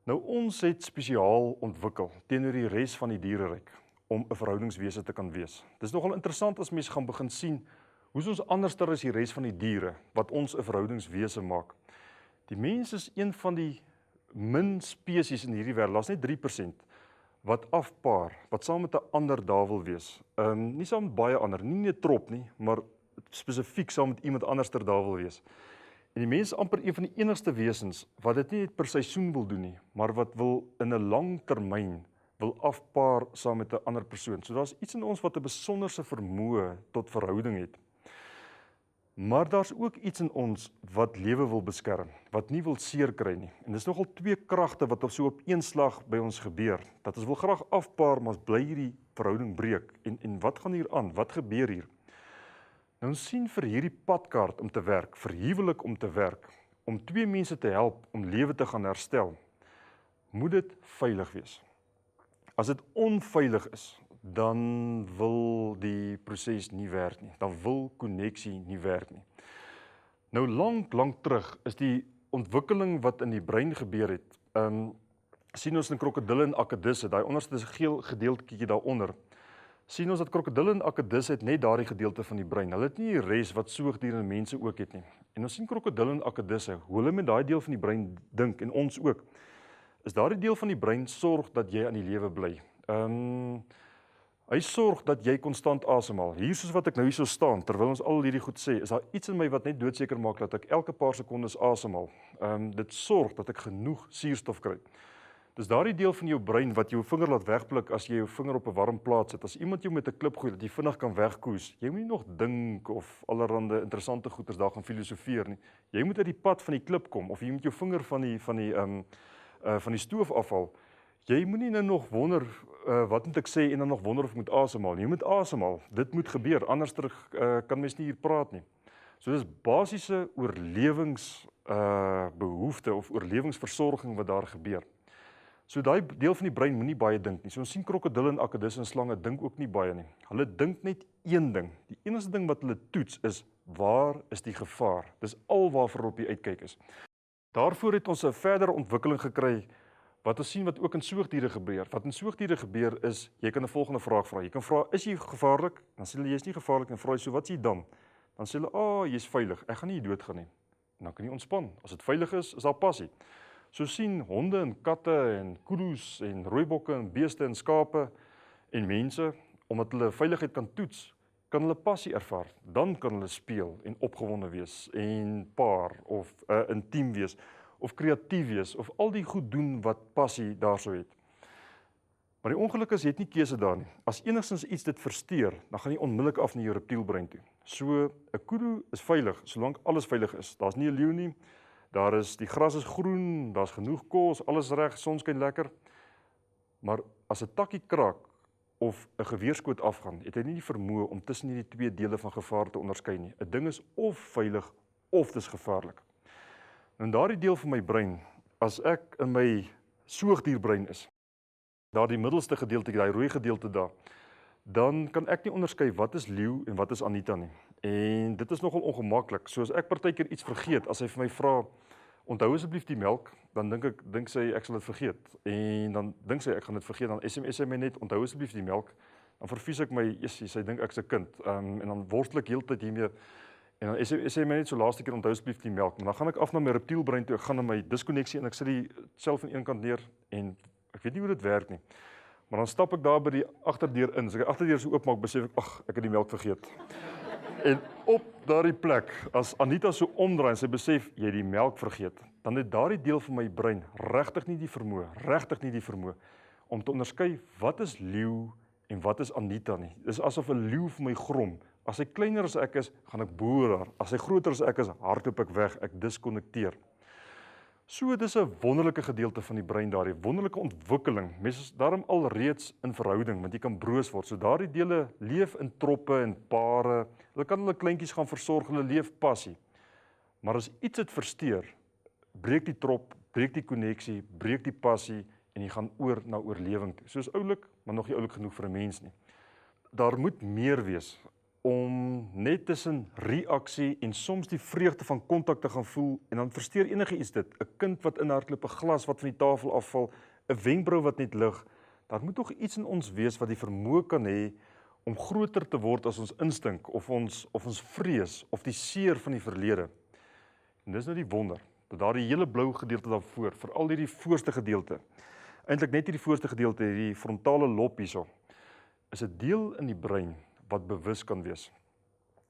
Nou ons het spesiaal ontwikkel teenoor die res van die diereryk om 'n verhoudingswese te kan wees. Dis nogal interessant as mens gaan begin sien hoe is ons anderster as die res van die diere wat ons 'n verhoudingswese maak. Die mens is een van die min spesies in hierdie wêreld, daar's net 3% wat afpaar, wat saam met 'n ander daar wil wees. Nie saam met baie ander, nie net 'n trop nie, maar spesifiek saam met iemand anderster daar wil wees. En die mens is amper een van die enigste wesens wat dit nie net per seisoen wil doen nie, maar wat wil in 'n lang termyn wil afpaar saam met 'n ander persoon. So daar's iets in ons wat 'n besonderse vermoë tot verhouding het. Maar daar's ook iets in ons wat lewe wil beskerm, wat nie wil seer kry nie. En dis nogal twee kragte wat op so op een slag by ons gebeur. Dat ons wil graag afpaar, maar ons bly hierdie verhouding breek. En wat gaan hier aan? Wat gebeur hier? Nou ons sien vir hierdie padkaart om te werk, vir huwelik om te werk, om twee mense te help om lewe te gaan herstel, moet dit veilig wees. As dit onveilig is, dan wil die proses nie werk nie. Dan wil koneksie nie werk nie. Nou lank terug is die ontwikkeling wat in die brein gebeur het. Sien ons in krokodille en akedisse, daai onderste geel gedeeltjie daaronder. Sien ons dat krokodille en akedisse het net daardie gedeelte van die brein. Hulle het nie die res wat soogdiere en mense ook het nie. En ons sien krokodille en akedisse, hoe hulle met daai deel van die brein dink en ons ook. Is daardie deel van die brein sorg dat jy aan die lewe bly. Hy sorg dat jy konstant asemhaal. Hier soos wat ek nou hierso staan, terwyl ons al hierdie goed sê, is daar iets in my wat net doodseker maak dat ek elke paar sekondes asemhaal. Dit sorg dat ek genoeg suurstof kry. Dis daardie deel van jou brein wat jou vinger laat wegpluk as jy jou vinger op 'n warm plaas sit. As iemand jou met 'n klip gooi dat jy vinnig kan wegkoes, jy moet nie nog dink of allerhande interessante goeters daar gaan filosofeer nie. Jy moet uit die pad van die klip kom of jy moet jou vinger van die stoof afhaal. Jy moenie nou nog wonder wat moet ek sê en dan nog wonder of ek moet asemhaal. Jy moet asemhaal. Dit moet gebeur. Anders kan mens nie hier praat nie. So dis basiese oorlewingsbehoefte of oorlewingsversorging wat daar gebeur. So daai deel van die brein moenie baie dink nie. So ons sien krokodille en akedisse en slange dink ook nie baie nie. Hulle dink net een ding. Die enigste ding wat hulle toets is, waar is die gevaar? Dis al waarvoor op die uitkyk is. Daarvoor het ons 'n verdere ontwikkeling gekry wat ons sien wat ook in soogdiere gebeur. Wat in soogdiere gebeur is, jy kan 'n volgende vraag vra. Jy kan vra, is jy gevaarlik? Dan sê hulle, jy is nie gevaarlik en vra jy so, wat is jy dan? Dan sê hulle, jy's veilig. Ek gaan nie doodgaan nie. En dan kan jy ontspan. As dit veilig is daar passie. So sien honde en katte en kudu's en rooibokke en beeste en skape en mense, omdat hulle veiligheid kan toets, kan hulle passie ervaar. Dan kan hulle speel en opgewonde wees en paar of intiem wees of kreatief wees of al die goed doen wat passie daarso het. Maar die ongeluk is, jy het nie keuse daar nie. As enigstens iets dit versteur, dan gaan jy onmiddellik af na jou reptielbrein toe. So 'n kudu is veilig solank alles veilig is. Daar's nie 'n leeu nie. Die gras is groen, daar's genoeg kos, alles reg, son skyn lekker. Maar as 'n takkie kraak of 'n geweerskoot afgaan, het hy nie die vermoë om tussen hierdie twee dele van gevaar te onderskei nie. 'n Ding is of veilig of dis gevaarlik. En daardie deel van my brein, as ek in my soogdierbrein is, daardie middelste gedeelte, daai rooi gedeelte daar, dan kan ek nie onderskei wat is leeu en wat is Anita nie. En dit is nogal ongemaklik. So as ek partykeer iets vergeet, as hy vir my vra, onthou asseblief die melk, dan dink sy ek sal dit vergeet. En dan dink sy ek gaan dit vergeet, dan SMS hy my net, onthou asseblief die melk. Dan vervies ek my, sy dink ek's 'n kind. En dan worstel ek heeltyd hiermee. En dan sê my net so laaste keer onthou asseblief die melk. Maar dan gaan ek af na my reptielbrein toe, ek gaan na my diskonneksie en ek sit die self aan een kant neer en ek weet nie hoe dit werk nie. Maar dan stap ek daar by die agterdeur in. As ek die agterdeur so oopmaak, besef ek, ek het die melk vergeet. En op daardie plek, as Anita so omdraai en sy besef jy het die melk vergeet, dan het daardie deel van my brein regtig nie die vermoë om te onderskei wat is leeu en wat is Anita nie. Dis asof 'n leeu vir my grom. As hy kleiner as ek is, gaan ek boer haar. As hy groter as ek is, hardloop ek weg, ek diskonnekteer. So dis 'n wonderlike gedeelte van die brein daardie wonderlike ontwikkeling. Mense is daarom al reeds in verhouding, want jy kan broos word. So daardie dele leef in troppe en pare. Hulle kan hulle kleintjies gaan versorg, hulle leef passie. Maar as iets dit versteur, breek die trop, breek die koneksie, breek die passie en jy gaan oor na oorlewing toe. Soos oulik, maar nog nie oulik genoeg vir 'n mens nie. Daar moet meer wees om net tussen reaksie en soms die vreugde van kontak te gaan voel en dan versteur enige iets dit. 'n Kind wat inhardloop, 'n glas wat van die tafel afval, 'n wenkbrauw wat net lig. Daar moet tog iets in ons wees wat die vermoë kan hê om groter te word as ons instink of ons vrees of die seer van die verlede. En dis nou die wonder, dat daar die hele blou gedeelte daarvoor, veral hierdie voorste gedeelte, eintlik net hierdie voorste gedeelte, hierdie frontale lob hierso, is 'n deel in die brein wat bewus kan wees.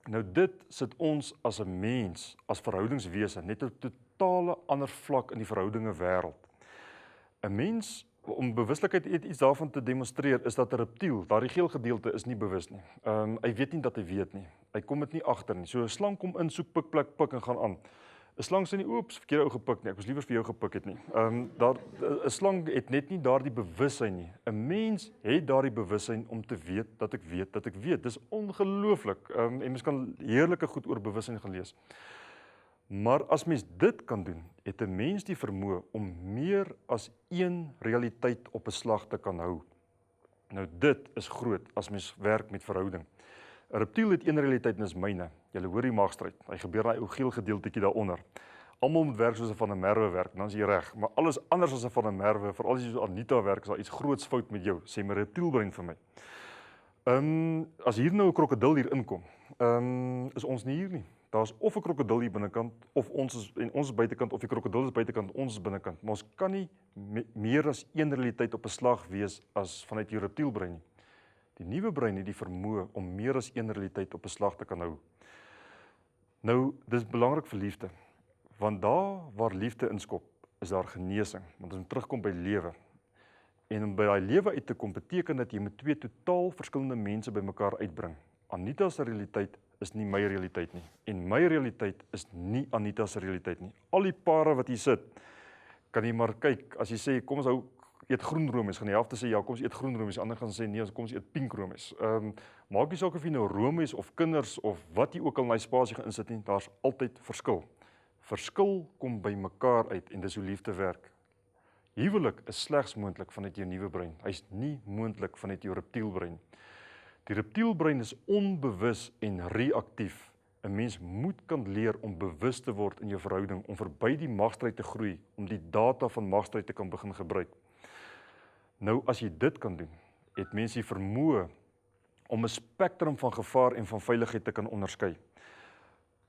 Nou dit sit ons as 'n mens, as verhoudingswese, net op 'n totale ander vlak in die verhoudinge wêreld. 'n Mens, om bewuslikheid iets daarvan te demonstreer, is dat 'n reptiel, daardie geel gedeelte is nie bewus nie. Hy weet nie dat hy weet nie. Hy kom dit nie agter nie. So 'n slang kom in, soek pik en gaan aan. 'n Slang sê nie, oeps, verkeerde ou gepik nie, ek was liewer vir jou gepik het nie. 'n Slang het net nie daardie bewussyn nie. 'n Mens het daardie bewussyn om te weet dat ek weet dat ek weet. Dis ongelooflik. En mens kan heerlike goed oor bewussyn gaan lees. Maar as mens dit kan doen, het 'n mens die vermoë om meer as een realiteit op 'n slag te kan hou. Nou dit is groot as mens werk met verhouding. 'n Reptiel het een realiteit en dis myne. Julle hoor die magstryd. Hy gebeur daai ou geel gedeeltetjie daaronder. Almal moet werk soos 'n van 'n merwe werk, dan is jy reg. Maar alles anders as 'n van 'n merwe, veral as jy so Anita werk, is daar iets groots fout met jou, sê my reptielbrein vir my. As hier nou 'n krokodil hier inkom, is ons nie hier nie. Daar's of 'n krokodil hier binnekant, of ons is buitekant, of die krokodil is buitekant, ons is binnekant. Maar ons kan nie meer as een realiteit op 'n slag wees as vanuit jou reptielbrein nie. Die nuwe brein het die vermoë om meer as een realiteit op 'n slag te kan hou. Nou, dis belangrik vir liefde, want daar waar liefde inskop, is daar genesing, want ons moet terugkom by lewe. En om by daai lewe uit te kom, beteken dat jy met twee totaal verskillende mense bymekaar uitbring. Anita se realiteit is nie my realiteit nie, en my realiteit is nie Anita se realiteit nie. Al die pare wat hier sit, kan jy maar kyk, as jy sê, kom ons hou eet groenromies, gaan die helfte sê ja, kom ons eet groenromies, ander gaan sê nee, kom ons eet pinkromies. Maak nie saak of jy nou romies of kinders of wat jy ook al in daai spasie gaan insit nie, daar's altyd verskil. Verskil kom by mekaar uit en dis hoe liefde werk. Huwelik is slegs moontlik vanuit jou nuwe brein. Hy's nie moontlik vanuit jou reptielbrein. Die reptielbrein is onbewus en reaktief. 'n Mens moet kan leer om bewus te word in jou verhouding, om verby die magstryd te groei, om die data van magstryd te kan begin gebruik. Nou, as jy dit kan doen, het mens die vermoë om 'n spektrum van gevaar en van veiligheid te kan onderskei.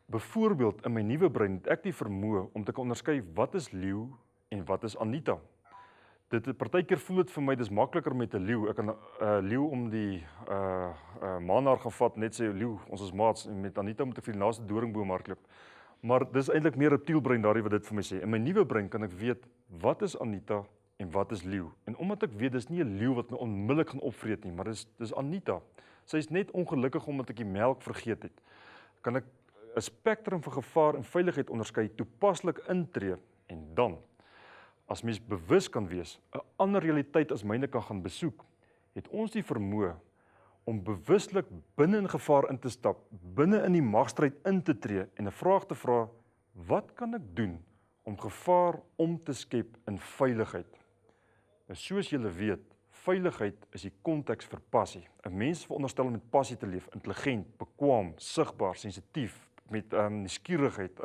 Byvoorbeeld, in my nuwe brein het ek die vermoë om te kan onderskei wat is leeu en wat is Anita. Partykeer voel dit vir my, dis makliker met 'n leeu. Ek kan leeu om die maanhaar gaan vat, net sê leeu, ons is maats, en met Anita moet ek vir die laaste doringboom hardloop. Maar dis eintlik meer reptielbrein daardie wat dit vir my sê. In my nuwe brein kan ek weet wat is Anita en wat is leeu. En omdat ek weet dis nie 'n leeu wat my onmiddellik gaan opvreet nie, maar dis Anita. Sy is net ongelukkig omdat ek die melk vergeet het. Kan ek 'n spektrum van gevaar en veiligheid onderskei, toepaslik intree en dan, as mens bewus kan wees, 'n ander realiteit as myne kan gaan besoek, het ons die vermoë om bewuslik binne in gevaar in te stap, binne in die magstryd in te tree en 'n vraag te vra, wat kan ek doen om gevaar om te skep in veiligheid? Nou, soos julle weet, veiligheid is die konteks vir passie. 'n Mens veronderstel om met passie te leef, intelligent, bekwaam, sigbaar, sensitief, met nuuskierigheid,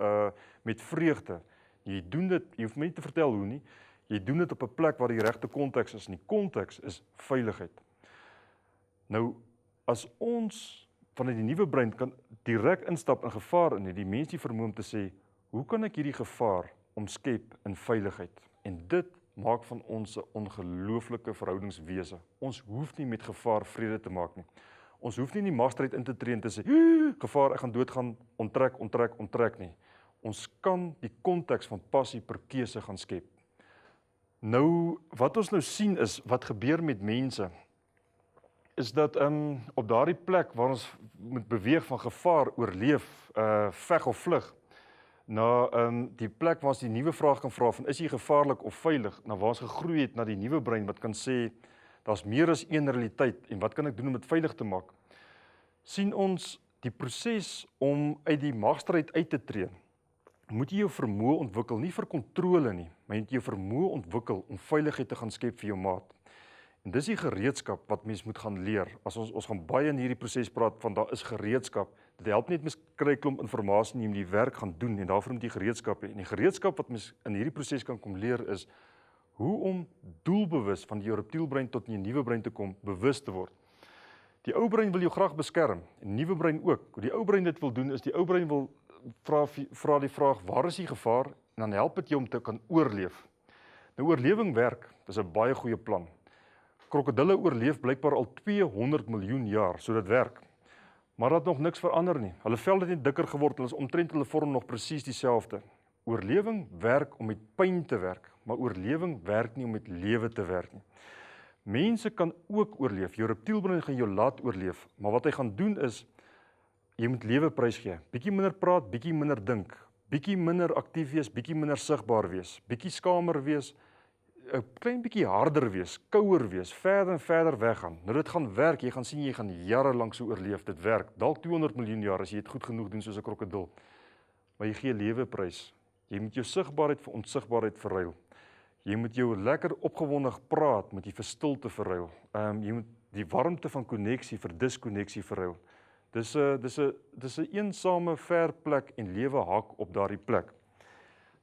met vreugde. Jy doen dit, jy hoef my nie te vertel hoe nie, jy doen dit op 'n plek waar die regte konteks is, en die konteks is veiligheid. Nou, as ons vanuit die nuwe brein kan direk instap in gevaar in, die mens die vermoë om te sê, hoe kan ek hierdie gevaar omskep in veiligheid? En dit maak van ons 'n ongelooflike verhoudingswese. Ons hoef nie met gevaar vrede te maak nie. Ons hoef nie in die magstryd in te tree en te sê, gevaar, ek gaan doodgaan, onttrek nie. Ons kan die konteks van passie per keuse gaan skep. Nou, wat ons nou sien is, wat gebeur met mense, is dat op daardie plek waar ons moet beweeg van gevaar, oorleef, veg of vlug, na die plek waar ons die nuwe vraag kan vra van, is jy gevaarlik of veilig, na waar ons gegroei het na die nuwe brein wat kan sê, daar's meer as een realiteit en wat kan ek doen om dit veilig te maak? Sien ons die proses om uit die magstryd uit te tree, moet jy jou vermoë ontwikkel, nie vir kontrole nie, maar jy moet jou vermoë ontwikkel om veiligheid te gaan skep vir jou maat. En dis die gereedskap wat mens moet gaan leer. As ons gaan baie in hierdie proses praat van daar is gereedskap. Dit help net mens kry klomp inligting nie om die werk gaan doen en daarvoor moet jy gereedskap hê. En die gereedskap wat mens in hierdie proses kan kom leer is hoe om doelbewus van jou reptielbrein tot in jou nuwe brein te kom, bewus te word. Die ou brein wil jou graag beskerm, en die nuwe brein ook. Hoe die ou brein dit wil doen is die ou brein wil vra die vraag, waar is die gevaar? En dan help dit jou om te kan oorleef. Nou oorlewing werk, dis 'n baie goeie plan. Krokodille oorleef blykbaar al 200 miljoen jaar, so dit werk. Maar dat nog niks verander nie. Hulle vel het net dikker geword, hulle is omtrent hulle vorm nog presies dieselfde. Oorlewing werk om met pyn te werk, maar oorlewing werk nie om met lewe te werk nie. Mense kan ook oorleef, jou reptielbrein gaan jou laat oorleef, maar wat hy gaan doen is, jy moet lewe prys gee. Bietjie minder praat, bietjie minder dink, bietjie minder aktief wees, bietjie minder sigbaar wees, bietjie skamer wees, 'n klein bietjie harder wees, kouer wees, verder en verder weggaan. Nou dit gaan werk, jy gaan sien jy gaan jare lank so oorleef, dit werk. Dalk 200 miljoen jaar as jy dit goed genoeg doen soos 'n krokodil. Maar jy gee lewe prys. Jy moet jou sigbaarheid vir onsigbaarheid verruil. Jy moet jou lekker opgewonde praat, moet jy vir stilte verruil. Jy moet die warmte van koneksie vir diskonneksie verruil. Dis 'n eensame ver plek en lewe hak op daardie plek.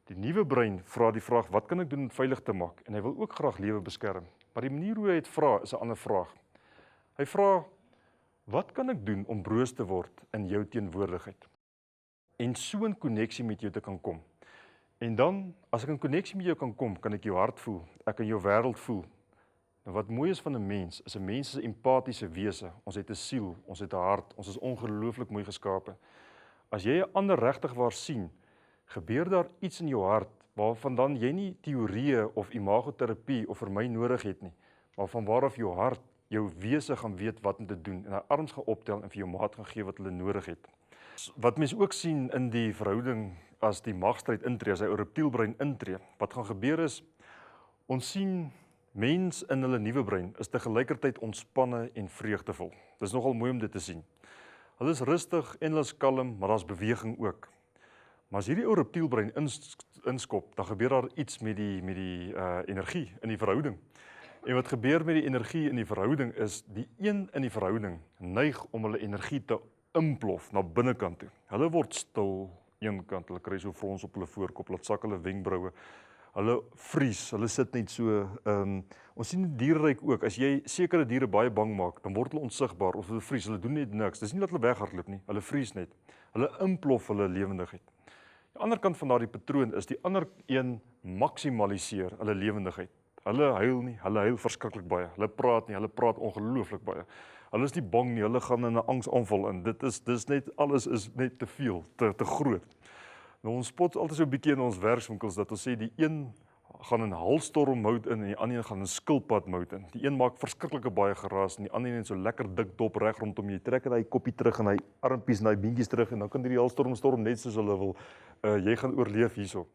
Die nuwe brein vra die vraag, wat kan ek doen om veilig te maak? En hy wil ook graag lewe beskerm. Maar die manier hoe hy dit vra is 'n ander vraag. Hy vra, wat kan ek doen om broos te word in jou teenwoordigheid? En so 'n koneksie met jou te kan kom. En dan, as ek in koneksie met jou kan kom, kan ek jou hart voel, ek kan jou wêreld voel. Nou wat mooi is van 'n mens, is 'n mens is 'n empatiese wese. Ons het 'n siel, ons het 'n hart, ons is ongelooflik mooi geskape. As jy 'n ander regtig waar sien, gebeur daar iets in jou hart waarvan dan jy nie teorieë of imagoterapie of vir my nodig het nie, maar van waaraf jou hart, jou wese gaan weet wat om te doen en haar arms gaan optel en vir jou maat gaan gee wat hulle nodig het. Wat mense ook sien in die verhouding as die magstryd intree, as hy ou reptielbrein intree, wat gaan gebeur is, ons sien mens in hulle nuwe brein is te gelykertyd ontspanne en vreugdevol. Dit is nogal mooi om dit te sien. Hulle is rustig en hulle is kalm, maar daar's beweging ook. Maar as hierdie ou reptielbrein inskop, dan gebeur daar iets met die energie in die verhouding. En wat gebeur met die energie in die verhouding is, die een in die verhouding neig om hulle energie te implof na binnekant toe. Hulle word stil eenkant, hulle kry so frons op hulle voorkop, laat sak hulle wenkbroue. Hulle vries, hulle sit net so, ons sien in die diereryk ook, as jy sekere diere baie bang maak, dan word hulle onsigbaar, of hulle vries, hulle doen net niks, dis nie dat hulle weghardloop nie, hulle vries net, hulle implof hulle lewendigheid. Die ander kant van daardie patroon is, die ander een maximaliseer hulle lewendigheid. Hulle huil nie, hulle huil verskriklik baie, hulle praat nie, hulle praat ongelooflik baie. Hulle is nie bang nie, hulle gaan in 'n angsaanval in, dis net, alles is net te veel, te groot. Nou ons spot altyd so 'n bietjie in ons werkswinkels dat ons sê die een gaan in halstorm mode in en die ander een gaan in skilpad mode in. Die een maak verskriklike baie geraas en die ander een so lekker dik dop reg rondom jy trek hy koppie terug en hy armpies en hy beentjies terug en dan kan die halstorm net soos hulle wil. Jy gaan oorleef hierso.